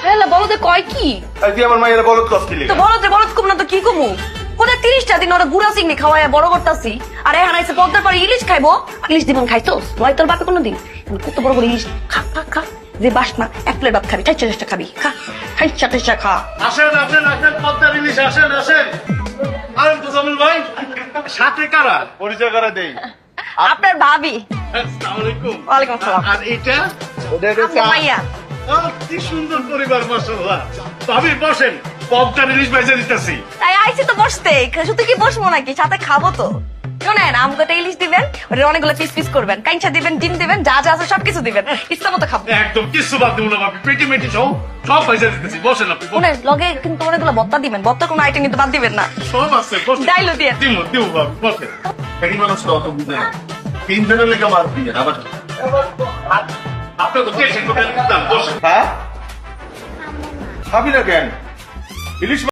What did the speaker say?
হ্যাঁ বলদে কয় কি তুই আমার মায়ের বলত কষ্ট দিলি তো বলদ কম না তো কি কমু ওদের 30টা দিন ওরা গুড়া চিংড়ি খাওয়ায় বড় করতাছি আর এখন আইসে পদ্মার পরে ইলিশ খাইবো ইলিশ দিবন খাইতো নয় তোর বাপে কোনোদিন কত বড় বড় ইলিশ খা খা খা যে বাস না 1 প্লেট ভাত খাবি 4-4টা খাবি খা খাইছা খা আসেন পদ্মার ইলিশ আসেন আর তো জামিল ভাই সাথে কারা পরিচয় করে দেই আপনার ভাবি আসসালামু আলাইকুম ওয়ালাইকুম আসসালাম আর এটা মাইয়া কি সুন্দর পরিবার মাশাআল্লাহ ভাবি বসেন পদ্মার ইলিশ বেজে দিতেছি তাই আইছি তো বসতে শুধু কি বসবো নাকি সাথে খাবো তো শোনেন আমগোটা ইলিশ দিবেন ওটা অনেকগুলো পিস পিস করবেন কাইঞ্চা দিবেন ডিম দিবেন যা যা আছে সবকিছু দিবেন ইচ্ছা মতো খাবো একদম কিছু বাদ দিব না ভাবি পেটি মেটি সব বেজে দিতেছি বসেন আপনি শুনেন লগে কিন্তু অনেকগুলো ভর্তা দিবেন ভর্তা কোনো আইটেম কিন্তু বাদ দিবেন না সব আছে বসেন ডাইলও দিয়ে দিব ভাবি বসেন পেটি মানুষ তো অত বুঝে না তিনজনের লেগে মার দিয়ে আবার আপনি তো টেনশন করবেন না বসেন হ্যাঁ খাবি না কেন ইলিশ